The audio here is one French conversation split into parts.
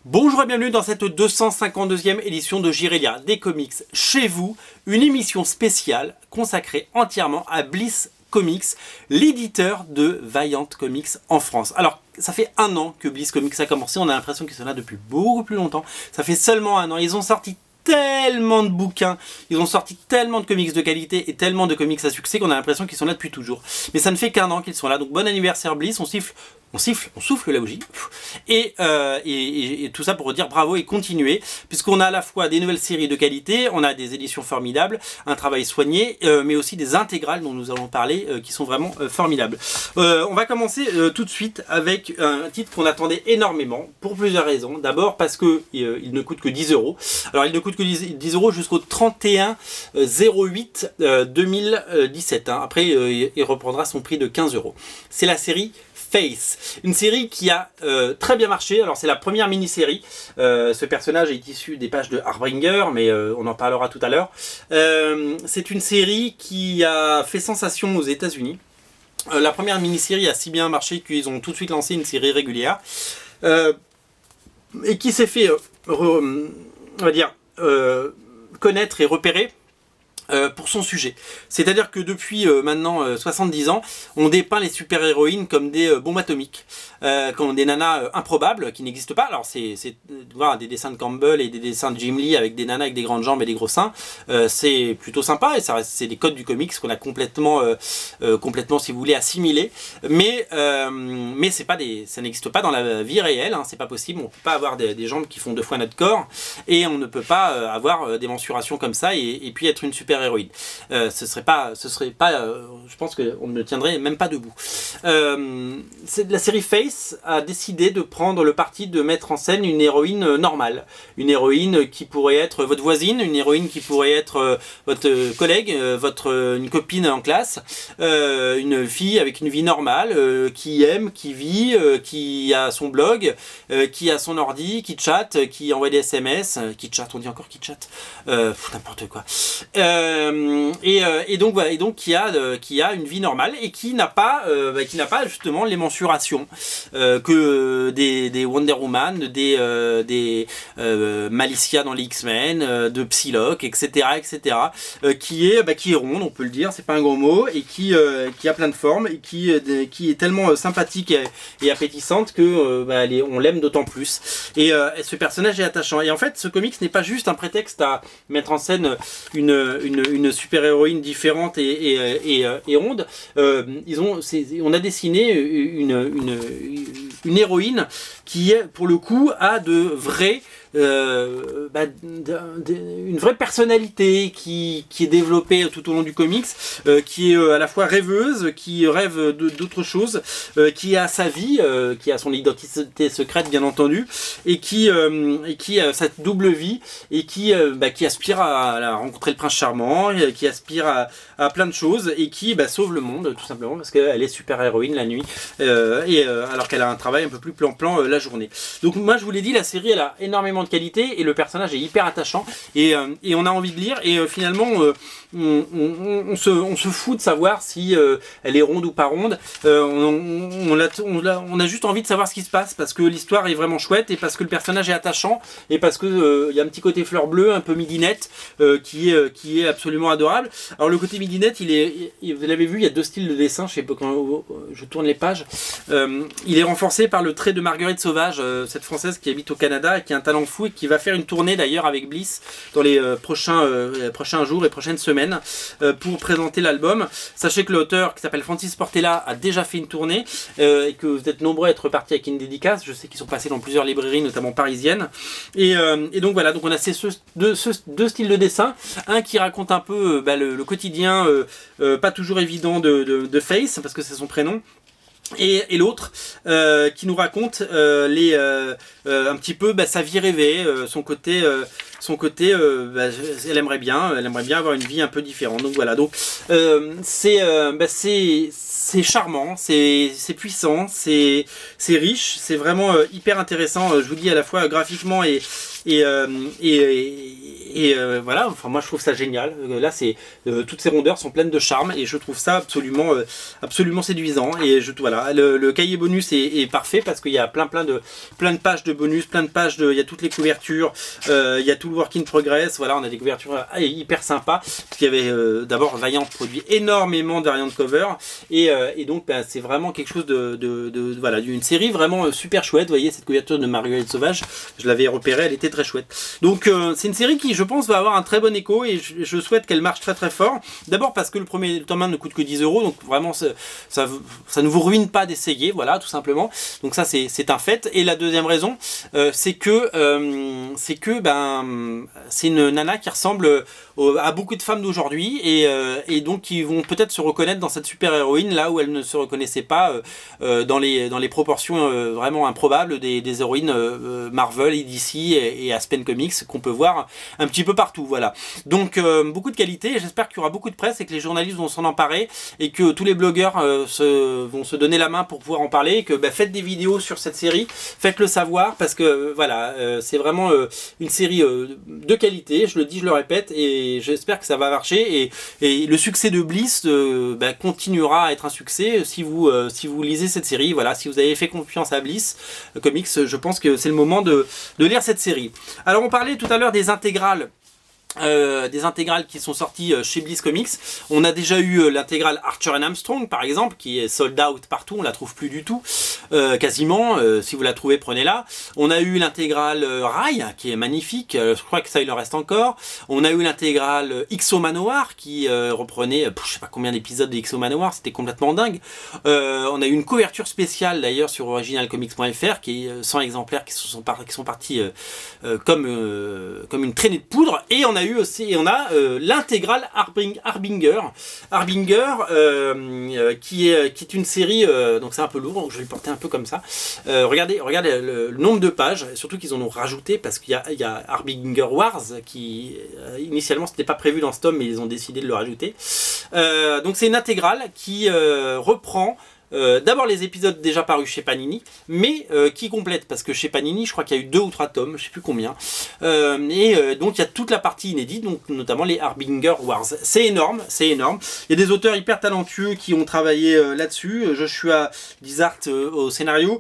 Bonjour et bienvenue dans cette 252e édition de J'irai lire des comics chez vous, une émission spéciale consacrée entièrement à Bliss Comics, l'éditeur de Valiant Comics en France. Alors, ça fait 1 an que Bliss Comics a commencé, on a l'impression qu'ils sont là depuis beaucoup plus longtemps. Ça fait seulement 1 an, ils ont sorti tellement de bouquins, ils ont sorti tellement de comics de qualité et tellement de comics à succès qu'on a l'impression qu'ils sont là depuis toujours. Mais ça ne fait qu'1 an qu'ils sont là, donc bon anniversaire Bliss, on souffle la bougie. Et tout ça pour dire bravo et continuer, puisqu'on a à la fois des nouvelles séries de qualité, on a des éditions formidables, un travail soigné, mais aussi des intégrales dont nous allons parler, qui sont vraiment formidables. On va commencer tout de suite avec un titre qu'on attendait énormément, pour plusieurs raisons. D'abord parce que il ne coûte que 10 €. Alors il ne coûte que 10 € jusqu'au 31/08/2017. Après, il reprendra son prix de 15 €. C'est la série Face, une série qui a très bien marché. Alors c'est la première mini-série, ce personnage est issu des pages de Harbinger, mais on en parlera tout à l'heure. C'est une série qui a fait sensation aux États-Unis. La première mini-série a si bien marché qu'ils ont tout de suite lancé une série régulière, et qui s'est fait, on va dire, connaître et repérer pour son sujet. C'est-à-dire que depuis maintenant 70 ans, on dépeint les super-héroïnes comme des bombes atomiques, comme des nanas improbables qui n'existent pas. Alors c'est voir des dessins de Campbell et des dessins de Jim Lee avec des nanas avec des grandes jambes et des gros seins, c'est plutôt sympa et ça c'est des codes du comics qu'on a complètement si vous voulez assimilé. Mais c'est pas ça n'existe pas dans la vie réelle, hein, c'est pas possible. On peut pas avoir des jambes qui font 2 fois notre corps et on ne peut pas avoir des mensurations comme ça et puis être une super héroïne. Ce serait pas je pense qu'on ne tiendrait même pas debout. La série Face a décidé de prendre le parti de mettre en scène une héroïne normale, une héroïne qui pourrait être votre voisine, une héroïne qui pourrait être votre collègue, une copine en classe, une fille avec une vie normale, qui aime, qui vit, qui a son blog, qui a son ordi, qui chatte, qui envoie des SMS, qui chatte, on dit encore qui chatte, n'importe quoi. Et donc voilà, qui a une vie normale et qui n'a pas justement les mensurations que des Wonder Woman, des Malicia dans les X-Men, de Psylocke, etc., qui est ronde, on peut le dire, c'est pas un gros mot, et qui a plein de formes et qui est tellement sympathique et appétissante que on l'aime d'autant plus. Et ce personnage est attachant. Et en fait, ce comics n'est pas juste un prétexte à mettre en scène une super-héroïne différente et ronde. On a dessiné une héroïne qui, pour le coup, a une vraie personnalité qui est développée tout au long du comics, qui est à la fois rêveuse, qui rêve d'autres choses, qui a sa vie, qui a son identité secrète bien entendu, et qui a cette double vie et qui aspire à rencontrer le prince charmant, qui aspire à plein de choses et qui sauve le monde tout simplement parce qu'elle est super héroïne la nuit, alors qu'elle a un travail un peu plus plan-plan la journée. Donc moi je vous l'ai dit, la série elle a énormément de qualité et le personnage est hyper attachant et on a envie de lire et finalement on se fout de savoir si elle est ronde ou pas ronde. On a juste envie de savoir ce qui se passe parce que l'histoire est vraiment chouette et parce que le personnage est attachant et parce que il y a un petit côté fleur bleue, un peu midinette, qui est absolument adorable. Alors le côté midinette, vous l'avez vu, il y a 2 styles de dessin, je sais pas quand je tourne les pages. Il est renforcé par le trait de Marguerite Sauvage, cette française qui habite au Canada et qui a un talent fou et qui va faire une tournée d'ailleurs avec Bliss dans les prochains jours et prochaines semaines pour présenter l'album. Sachez que l'auteur qui s'appelle Francis Portela a déjà fait une tournée et que vous êtes nombreux à être partis avec une dédicace. Je sais qu'ils sont passés dans plusieurs librairies, notamment parisiennes. Et donc voilà, donc on a ces deux styles de dessin, un qui raconte un peu le quotidien pas toujours évident de Face parce que c'est son prénom. Et l'autre qui nous raconte un petit peu sa vie rêvée, son côté elle aimerait bien avoir une vie un peu différente. Donc voilà, donc c'est c'est charmant, c'est puissant, c'est riche, c'est vraiment hyper intéressant. Je vous dis à la fois graphiquement et voilà. Enfin moi je trouve ça génial. Là c'est toutes ces rondeurs sont pleines de charme et je trouve ça absolument séduisant. Et voilà, le cahier bonus est parfait parce qu'il y a plein de pages de bonus, il y a toutes les couvertures, il y a tout le work in progress. Voilà, on a des couvertures hyper sympas. Parce qu'il y avait d'abord Vaillant produit énormément de variantes cover et donc c'est vraiment quelque chose voilà, d'une série vraiment super chouette. Vous voyez cette couverture de Marguerite Sauvage, je l'avais repérée, elle était très chouette. Donc c'est une série qui je pense va avoir un très bon écho et je souhaite qu'elle marche très fort. D'abord parce que le tome 1 ne coûte que 10 €, donc vraiment ça ne vous ruine pas d'essayer, voilà, tout simplement. Donc ça c'est un fait. Et la deuxième raison, c'est que c'est une nana qui ressemble à beaucoup de femmes d'aujourd'hui et donc qui vont peut-être se reconnaître dans cette super héroïne là où elle ne se reconnaissait pas dans les proportions vraiment improbables des héroïnes Marvel et DC et Aspen Comics qu'on peut voir un petit peu partout, voilà. Donc beaucoup de qualité, j'espère qu'il y aura beaucoup de presse et que les journalistes vont s'en emparer et que tous les blogueurs vont se donner la main pour pouvoir en parler et que faites des vidéos sur cette série, faites-le savoir parce que voilà, c'est vraiment une série de qualité, je le dis, je le répète et j'espère que ça va marcher et le succès de Bliss continuera à être un succès si vous lisez cette série. Voilà, si vous avez fait confiance à Bliss Comics, je pense que c'est le moment de lire cette série. Alors on parlait tout à l'heure des intégrales qui sont sorties chez Bliss Comics. On a déjà eu l'intégrale Archer and Armstrong par exemple, qui est sold out partout, on la trouve plus du tout, quasiment. Si vous la trouvez, prenez-la. On a eu l'intégrale Rai, qui est magnifique, je crois que ça il en reste encore. On a eu l'intégrale XO Manowar, qui reprenait, je sais pas combien d'épisodes de XO Manowar, c'était complètement dingue. On a eu une couverture spéciale d'ailleurs sur originalcomics.fr, qui est 100 exemplaires qui sont partis comme une traînée de poudre. Et on a l'intégrale Harbinger qui est une série, donc c'est un peu lourd, donc je vais le porter un peu comme ça. Regardez le nombre de pages, surtout qu'ils en ont rajouté parce qu'il y a Harbinger Wars qui initialement c'était pas prévu dans ce tome mais ils ont décidé de le rajouter. Donc c'est une intégrale qui reprend d'abord les épisodes déjà parus chez Panini, mais qui complètent, parce que chez Panini je crois qu'il y a eu 2 ou 3 tomes, je sais plus combien, donc il y a toute la partie inédite, donc notamment les Harbinger Wars. C'est énorme, il y a des auteurs hyper talentueux qui ont travaillé là-dessus. Joshua Dysart au scénario,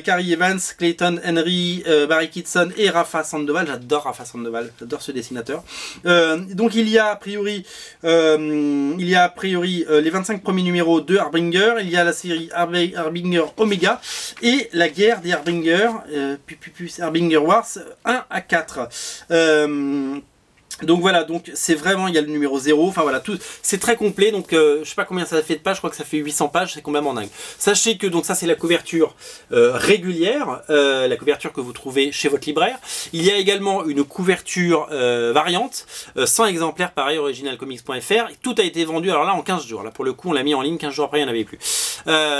Carrie Evans, Clayton Henry, Barry Kitson et Rafa Sandoval. J'adore Rafa Sandoval, j'adore ce dessinateur. Donc il y a a priori les 25 premiers numéros de Harbinger, il y a la série Harbinger Omega et la guerre des Harbinger, Harbinger Wars 1 à 4. Donc voilà, donc c'est vraiment, il y a le numéro 0, enfin voilà, tout, c'est très complet, donc je sais pas combien ça fait de pages, je crois que ça fait 800 pages, c'est complètement dingue. Sachez que donc ça c'est la couverture régulière, la couverture que vous trouvez chez votre libraire. Il y a également une couverture variante, 100 exemplaires pareil, originalcomics.fr, tout a été vendu, alors là en 15 jours, là pour le coup on l'a mis en ligne, 15 jours après il n'y en avait plus.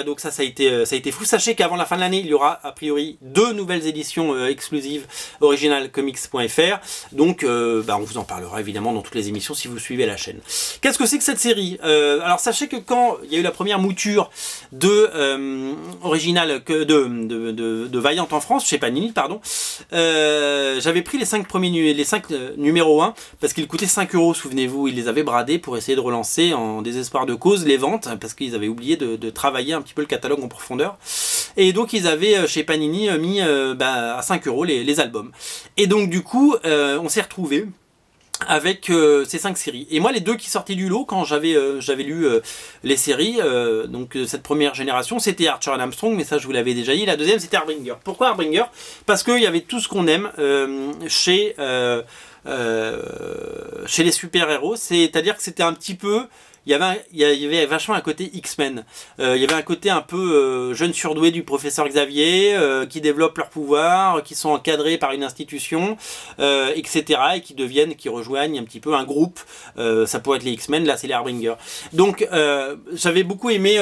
Donc ça a été fou. Sachez qu'avant la fin de l'année, il y aura a priori 2 nouvelles éditions exclusives originalcomics.fr, donc on vous en parlera évidemment dans toutes les émissions si vous suivez la chaîne. Qu'est-ce que c'est que cette série? Alors sachez que quand il y a eu la première mouture de Vaillant en France, chez Panini, pardon, j'avais pris les 5 numéros 1 parce qu'ils coûtaient 5 €, souvenez-vous, ils les avaient bradés pour essayer de relancer en désespoir de cause les ventes parce qu'ils avaient oublié de travailler un petit peu le catalogue en profondeur. Et donc ils avaient chez Panini mis à 5 € les albums. Et donc du coup on s'est retrouvés avec ces 5 séries. Et moi les 2 qui sortaient du lot quand j'avais lu les séries, donc cette première génération, c'était Archer and Armstrong, mais ça je vous l'avais déjà dit. La deuxième c'était Harbinger. Pourquoi Harbinger? Parce qu'il y avait tout ce qu'on aime chez les super-héros, c'est-à-dire que c'était un petit peu... Il y avait vachement un côté X-Men. Il y avait un côté un peu jeune surdoué du professeur Xavier, qui développent leurs pouvoirs, qui sont encadrés par une institution, etc. et qui rejoignent un petit peu un groupe. Ça pourrait être les X-Men, là c'est les Harbinger. Donc j'avais beaucoup aimé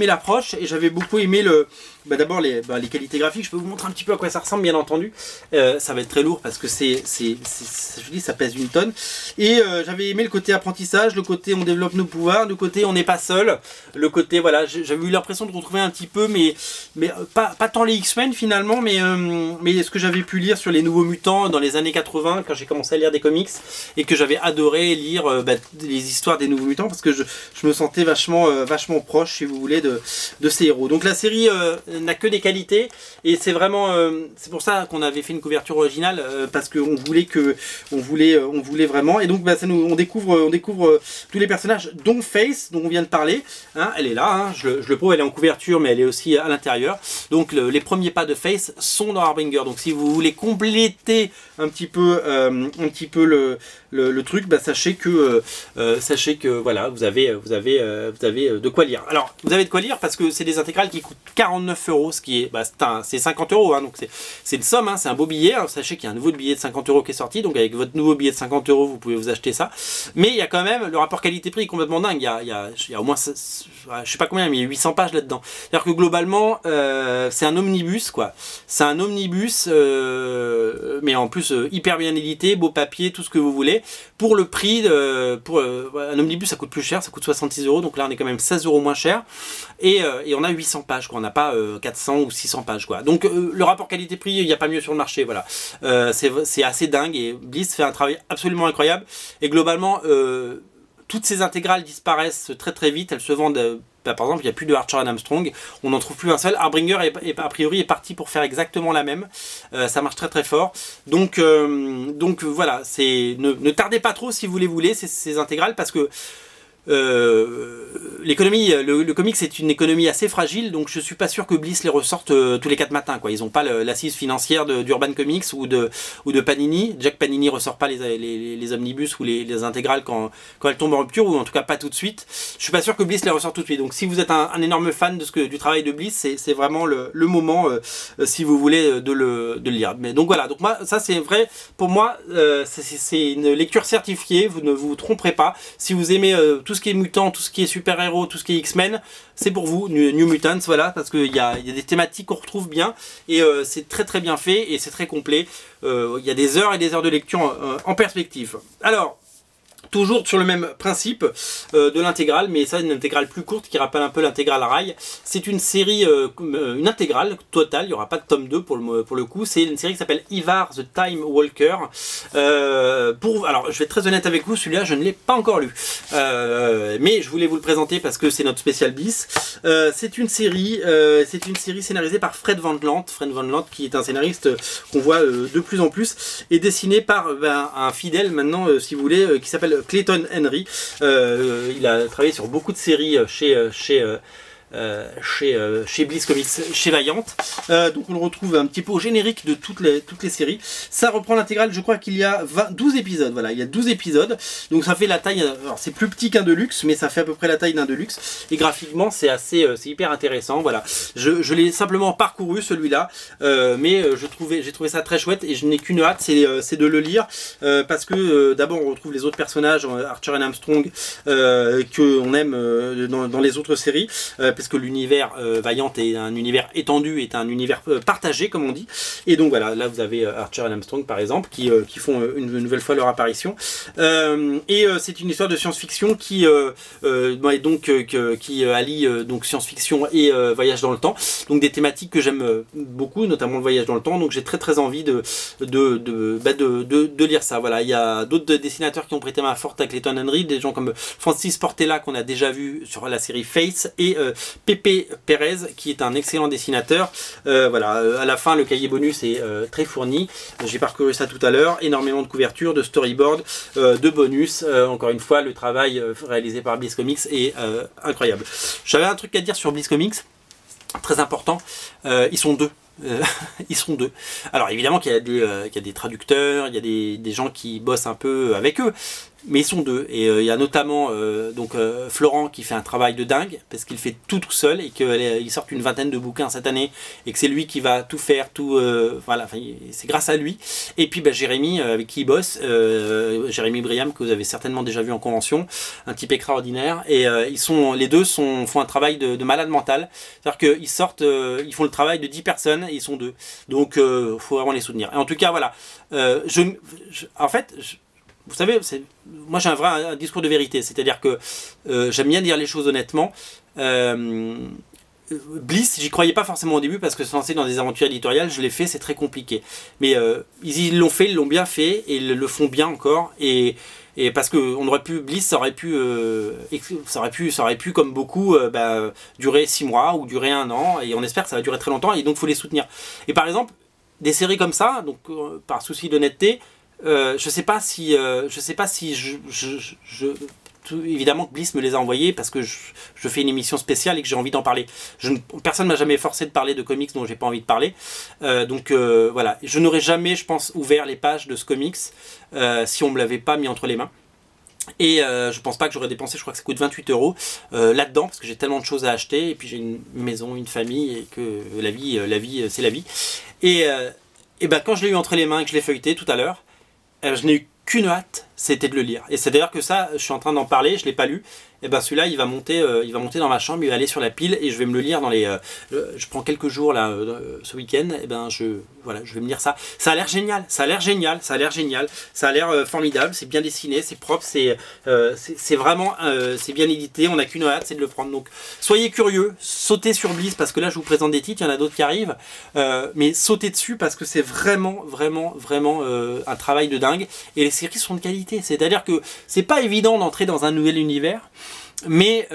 l'approche et j'avais beaucoup aimé d'abord les qualités graphiques. Je peux vous montrer un petit peu à quoi ça ressemble, bien entendu. Ça va être très lourd parce que je dis ça pèse 1 tonne. Et j'avais aimé le côté apprentissage, le côté on développe nos pouvoirs, le côté on n'est pas seul, le côté voilà, j'avais eu l'impression de retrouver un petit peu, mais pas tant les X-Men finalement, mais ce que j'avais pu lire sur les Nouveaux Mutants dans les années 80 quand j'ai commencé à lire des comics et que j'avais adoré lire les histoires des Nouveaux Mutants parce que je me sentais vachement proche, si vous voulez, de ces héros. Donc la série n'a que des qualités et c'est vraiment c'est pour ça qu'on avait fait une couverture originale parce qu'on voulait vraiment, et donc on découvre tous les personnages dont Face dont on vient de parler, hein, elle est là, hein, je le prouve, elle est en couverture mais elle est aussi à l'intérieur. Donc les premiers pas de Face sont dans Harbinger, donc si vous voulez compléter un petit peu le truc, sachez que voilà, vous avez de quoi lire. Alors vous avez de quoi lire parce que c'est des intégrales qui coûtent 49 €, ce qui est c'est 50 €, hein, donc c'est une somme, hein, c'est un beau billet, hein. Sachez qu'il y a un nouveau billet de 50 € qui est sorti, donc avec votre nouveau billet de 50 € vous pouvez vous acheter ça, mais il y a quand même le rapport qualité-prix est complètement dingue. Il y a au moins je sais pas combien, mais il y a 800 pages là-dedans, c'est-à-dire que globalement c'est un omnibus quoi, c'est un omnibus mais en plus hyper bien édité, beau papier, tout ce que vous voulez, pour le prix un omnibus ça coûte plus cher, ça coûte 66 €, donc là on est quand même 16 € moins cher, et on a 800 pages quoi, on n'a pas 400 ou 600 pages quoi, donc le rapport qualité-prix, il n'y a pas mieux sur le marché, voilà. C'est assez dingue et Bliss fait un travail absolument incroyable, et globalement toutes ces intégrales disparaissent très très vite, elles se vendent par exemple, il n'y a plus de Archer and Armstrong, on n'en trouve plus un seul. Harbinger a priori est parti pour faire exactement la même, ça marche très très fort, donc voilà, ne tardez pas trop si vous les voulez ces intégrales, parce que l'économie, le comics c'est une économie assez fragile, donc je suis pas sûr que Bliss les ressorte tous les 4 matins quoi. Ils n'ont pas l'assise financière d'Urban Comics ou de Panini. Jack Panini ressort pas les omnibus ou les intégrales quand elles tombent en rupture, ou en tout cas pas tout de suite. Je suis pas sûr que Bliss les ressort tout de suite, donc si vous êtes un énorme fan du travail de Bliss, c'est vraiment le moment si vous voulez de le lire. Mais donc voilà, donc moi ça c'est vrai, pour moi c'est une lecture certifiée, vous ne vous tromperez pas. Si vous aimez tout ce qui est mutant, tout ce qui est super-héros, tout ce qui est X-Men, c'est pour vous, New Mutants, voilà, parce qu'il y a des thématiques qu'on retrouve bien, et c'est très très bien fait, et c'est très complet. Il y a des heures et des heures de lecture en perspective. Alors, toujours sur le même principe de l'intégrale, mais ça une intégrale plus courte qui rappelle un peu l'intégrale Rai. C'est une série, une intégrale totale, il n'y aura pas de tome 2 pour le coup. C'est une série qui s'appelle Ivar the Time Walker. Alors je vais être très honnête avec vous, celui-là je ne l'ai pas encore lu, mais je voulais vous le présenter parce que c'est notre spécial bis. C'est une série scénarisée par Fred Van Lent. Fred Van Lent qui est un scénariste qu'on voit de plus en plus, et dessiné par un fidèle maintenant, si vous voulez, qui s'appelle Clayton Henry. Il a travaillé sur beaucoup de séries chez Bliss Comics, chez Valiant. Donc on le retrouve un petit peu au générique de toutes les séries. Ça reprend l'intégrale, je crois qu'il y a 12 épisodes. Voilà, il y a 12 épisodes. Donc ça fait la taille, alors c'est plus petit qu'un Deluxe, mais ça fait à peu près la taille d'un Deluxe. Et graphiquement, c'est hyper intéressant. Voilà, je l'ai simplement parcouru celui-là, mais j'ai trouvé ça très chouette, et je n'ai qu'une hâte, c'est de le lire, parce que d'abord on retrouve les autres personnages, Archer and Armstrong, qu'on aime dans les autres séries. Parce que l'univers Valiant est un univers étendu, est un univers partagé comme on dit, et donc voilà, là vous avez Archer et Armstrong par exemple qui font une nouvelle fois leur apparition, et c'est une histoire de science-fiction qui allie donc science-fiction et voyage dans le temps, donc des thématiques que j'aime beaucoup, notamment le voyage dans le temps, donc j'ai très très envie de lire ça. Voilà, il y a d'autres dessinateurs qui ont prêté main forte à Clayton Henry, des gens comme Francis Portela qu'on a déjà vu sur la série Face, et Pepe Perez qui est un excellent dessinateur. Voilà, à la fin le cahier bonus est très fourni, j'ai parcouru ça tout à l'heure, énormément de couvertures, de storyboard, de bonus, encore une fois le travail réalisé par Bliss Comics est incroyable. J'avais un truc à dire sur Bliss Comics, très important, ils sont deux. Ils seront deux. Alors évidemment qu'il y a des traducteurs, il y a des gens qui bossent un peu avec eux, mais ils sont deux. Et il y a notamment Florent qui fait un travail de dingue, parce qu'il fait tout seul, et qu'il sort une vingtaine de bouquins cette année, et que c'est lui qui va tout faire, voilà, c'est grâce à lui. Et puis Jérémy avec qui il bosse, Jérémy Briam, que vous avez certainement déjà vu en convention, un type extraordinaire, et les deux font un travail de malade mental, c'est-à-dire qu'ils sortent, ils font le travail de 10 personnes, et ils sont deux, donc faut vraiment les soutenir. Et en tout cas voilà, vous savez, moi j'ai un discours de vérité, c'est-à-dire que j'aime bien dire les choses honnêtement. Bliss, j'y croyais pas forcément au début parce que se lancer dans des aventures éditoriales, je l'ai fait, c'est très compliqué. Mais ils l'ont fait, ils l'ont bien fait et ils le font bien encore. Et parce que on aurait pu, Bliss, ça aurait pu comme beaucoup, durer 6 mois ou durer 1 an. Et on espère que ça va durer très longtemps et donc il faut les soutenir. Et par exemple, des séries comme ça, donc par souci d'honnêteté, je sais pas si évidemment que Bliss me les a envoyés parce que je fais une émission spéciale et que j'ai envie d'en parler. Personne ne m'a jamais forcé de parler de comics dont j'ai pas envie de parler. Donc voilà, je n'aurais jamais, je pense, ouvert les pages de ce comics si on me l'avait pas mis entre les mains. Et je pense pas que j'aurais dépensé, je crois que ça coûte 28 € là-dedans parce que j'ai tellement de choses à acheter et puis j'ai une maison, une famille et que la vie c'est la vie. Et quand je l'ai eu entre les mains et que je l'ai feuilleté tout à l'heure, je n'ai eu qu'une hâte, c'était de le lire. Et c'est d'ailleurs que ça, je suis en train d'en parler, je ne l'ai pas lu. Et ben celui-là, il va monter dans ma chambre, il va aller sur la pile et je vais me le lire dans les. Je prends quelques jours là, ce week-end. Et ben je vais me lire ça. Ça a l'air génial, ça a l'air formidable. C'est bien dessiné, c'est propre, c'est vraiment, c'est bien édité. On n'a qu'une hâte, c'est de le prendre. Donc soyez curieux, sautez sur Bliss parce que là je vous présente des titres, il y en a d'autres qui arrivent, mais sautez dessus parce que c'est vraiment un travail de dingue et les séries sont de qualité. C'est-à-dire que c'est pas évident d'entrer dans un nouvel univers, mais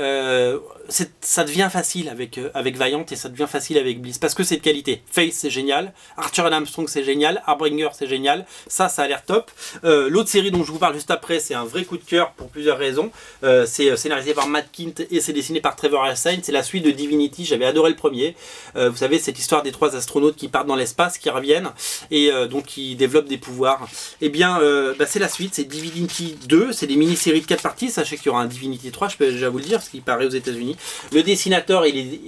ça devient facile avec Valiant et ça devient facile avec Bliss parce que c'est de qualité. Face c'est génial, Archer and Armstrong c'est génial, Harbinger c'est génial, ça a l'air top. L'autre série dont je vous parle juste après, c'est un vrai coup de cœur pour plusieurs raisons. C'est scénarisé par Matt Kindt et c'est dessiné par Trevor Hairsine. C'est la suite de Divinity, j'avais adoré le premier. Vous savez, cette histoire des 3 astronautes qui partent dans l'espace, qui reviennent et donc qui développent des pouvoirs. Et bien c'est la suite, c'est Divinity 2, c'est des mini-séries de 4 parties. Sachez qu'il y aura un Divinity 3, je peux déjà vous le dire, parce qu'il paraît aux États-Unis. Le dessinateur, il est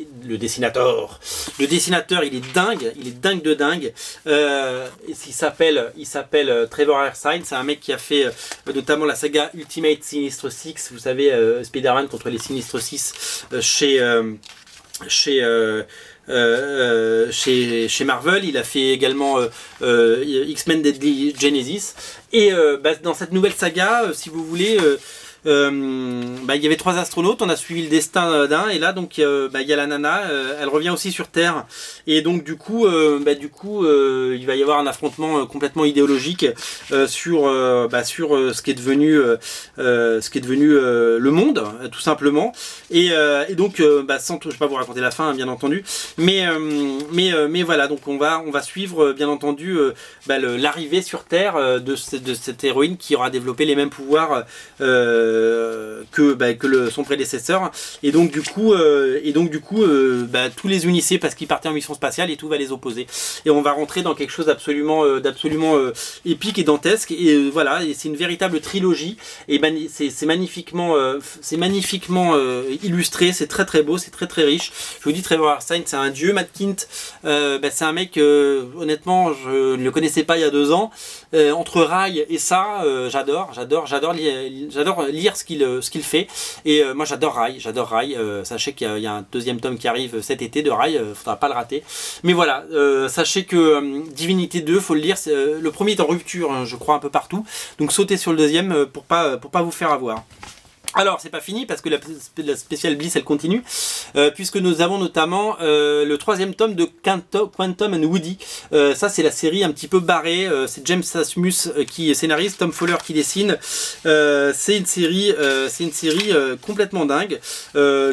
dingue, de dingue. Il s'appelle Trevor Hairsine, c'est un mec qui a fait notamment la saga Ultimate Sinistre 6, vous savez, Spider-Man contre les Sinistres 6 chez Marvel. Il a fait également X-Men Deadly Genesis et dans cette nouvelle saga, si vous voulez, il y avait 3 astronautes, on a suivi le destin d'un et là donc il y a la nana, elle revient aussi sur Terre et donc du coup il va y avoir un affrontement complètement idéologique sur ce qui est devenu le monde tout simplement et donc sans je vais pas vous raconter la fin bien entendu mais voilà, donc on va suivre bien entendu l'arrivée sur Terre de cette héroïne qui aura développé les mêmes pouvoirs que son prédécesseur et donc du coup tous les unissez parce qu'ils partaient en mission spatiale et tout va les opposer et on va rentrer dans quelque chose d'absolument épique et dantesque et voilà, et c'est une véritable trilogie et c'est magnifiquement illustré, c'est très beau, c'est très riche. Je vous dis, Trevor Hairsine c'est un dieu. Matt Kindt c'est un mec honnêtement je ne le connaissais pas il y a 2 ans. Entre Rai et ça, j'adore lire ce qu'il fait et moi j'adore Rai. Sachez qu'il y a un 2e tome qui arrive cet été de Rai, faudra pas le rater. Mais voilà, sachez que Divinity 2, faut le lire, le premier est en rupture, hein, je crois un peu partout, donc sautez sur le 2e pour pas vous faire avoir. Alors, c'est pas fini parce que la spéciale Bliss elle continue, puisque nous avons notamment le 3e tome de Quantum and Woody. Ça, c'est la série un petit peu barrée. C'est James Asmus qui scénarise, Tom Fowler qui dessine. C'est une série complètement dingue,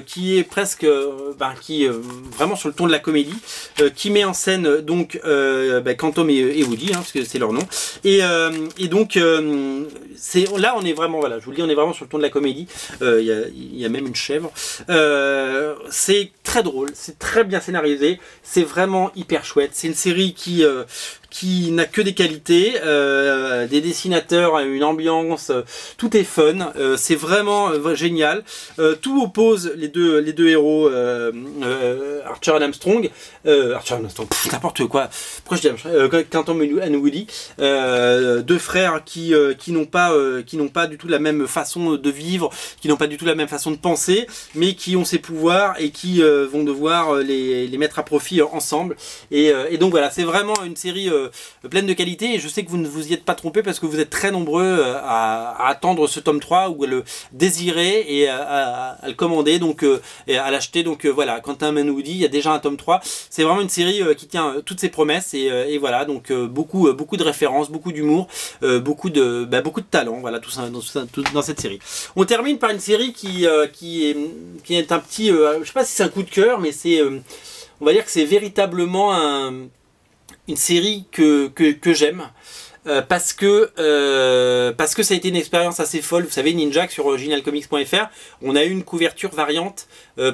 qui est presque, vraiment sur le ton de la comédie, qui met en scène donc Quantum et Woody, hein, parce que c'est leur nom. Et donc, là, on est vraiment, voilà, je vous le dis, on est vraiment sur le ton de la comédie. Il y a même une chèvre. C'est très drôle, c'est très bien scénarisé, c'est vraiment hyper chouette. C'est une série qui n'a que des qualités, des dessinateurs, une ambiance, tout est fun, c'est vraiment génial. Tout oppose les deux héros, Archer et Armstrong, n'importe quoi. Pourquoi je dis Quantum and Woody, 2 frères qui n'ont pas du tout la même façon de vivre, qui n'ont pas du tout la même façon de penser, mais qui ont ces pouvoirs et qui vont devoir les mettre à profit ensemble. Et donc voilà, c'est vraiment une série pleine de qualité, et je sais que vous ne vous y êtes pas trompé parce que vous êtes très nombreux à attendre ce tome 3 ou à le désirer et à le commander, donc et à l'acheter. Donc voilà, Quentin Manwoody, il y a déjà un tome 3. C'est vraiment une série qui tient toutes ses promesses, et voilà, donc beaucoup de références, beaucoup d'humour, beaucoup de talent, voilà, tout ça dans cette série. On termine par une série qui est un petit, je sais pas si c'est un coup de cœur, mais c'est, on va dire que c'est véritablement une série que j'aime. Parce que ça a été une expérience assez folle. Vous savez, Ninjak sur originalcomics.fr, on a eu une couverture variante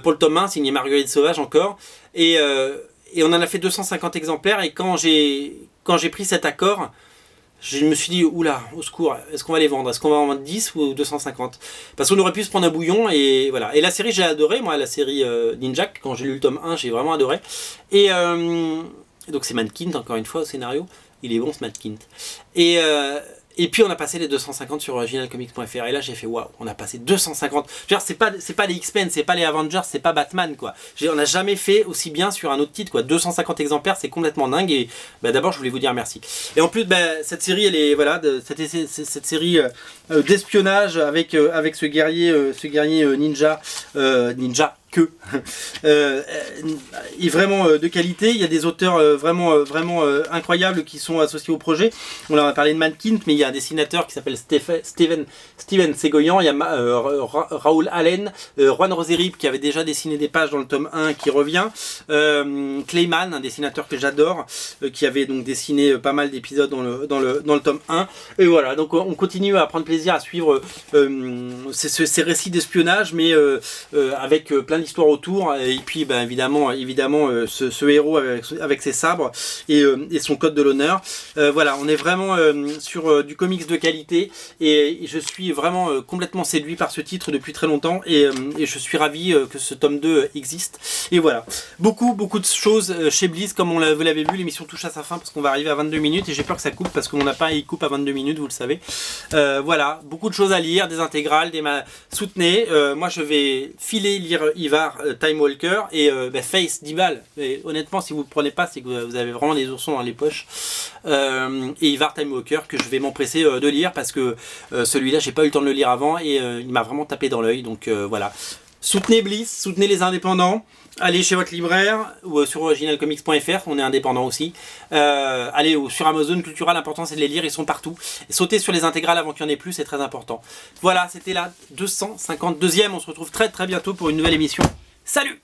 pour le tome 1, signé Marguerite Sauvage encore, et on en a fait 250 exemplaires, et quand j'ai pris cet accord, je me suis dit, oula, au secours, est-ce qu'on va les vendre? Est-ce qu'on va en vendre 10 ou 250? Parce qu'on aurait pu se prendre un bouillon, et voilà. Et la série, j'ai adoré, moi, la série Ninjak, quand j'ai lu le tome 1, j'ai vraiment adoré. Et donc c'est Matt Kindt, encore une fois, au scénario. Il est bon, ce Matt Kindt. Et puis on a passé les 250 sur originalcomics.fr, et là j'ai fait waouh, on a passé 250. Je veux dire, c'est pas les X-Men, c'est pas les Avengers, c'est pas Batman, quoi. On n'a jamais fait aussi bien sur un autre titre, quoi. 250 exemplaires, c'est complètement dingue, et d'abord je voulais vous dire merci. Et en plus, cette série, elle est, voilà, cette série d'espionnage avec ce guerrier ninja est vraiment de qualité. Il y a des auteurs vraiment incroyables qui sont associés au projet. On en a parlé de Matt Kindt, mais il y a un dessinateur qui s'appelle Steven Segoyan, il y a Raoul Allen, Juan Roserip qui avait déjà dessiné des pages dans le tome 1 qui revient, Clayman, un dessinateur que j'adore, qui avait donc dessiné pas mal d'épisodes dans le tome 1, et voilà, donc on continue à prendre plaisir à suivre ces récits d'espionnage, mais avec plein d'histoires autour, et puis évidemment ce héros avec ses sabres et son code de l'honneur. Voilà, on est vraiment sur du comics de qualité, et je suis vraiment complètement séduit par ce titre depuis très longtemps, et je suis ravi que ce tome 2 existe. Et voilà, beaucoup de choses chez Bliss, comme vous l'avez vu, l'émission touche à sa fin parce qu'on va arriver à 22 minutes, et j'ai peur que ça coupe parce que mon appareil coupe à 22 minutes, vous le savez. Voilà, beaucoup de choses à lire, des intégrales, soutenez. Moi je vais filer lire Ivar Time Walker et Face 10 balles. Et honnêtement, si vous ne le prenez pas, c'est que vous avez vraiment des oursons dans les poches. Et Ivar Time Walker que je vais m'empresser de lire, parce que celui-là, j'ai pas eu le temps de le lire avant, et il m'a vraiment tapé dans l'œil. Donc voilà. Soutenez Bliss, soutenez les indépendants. Allez chez votre libraire ou sur originalcomics.fr, on est indépendant aussi. Allez sur Amazon Cultura, l'important c'est de les lire, ils sont partout. Et sautez sur les intégrales avant qu'il y en ait plus, c'est très important. Voilà, c'était la 252e, on se retrouve très bientôt pour une nouvelle émission. Salut!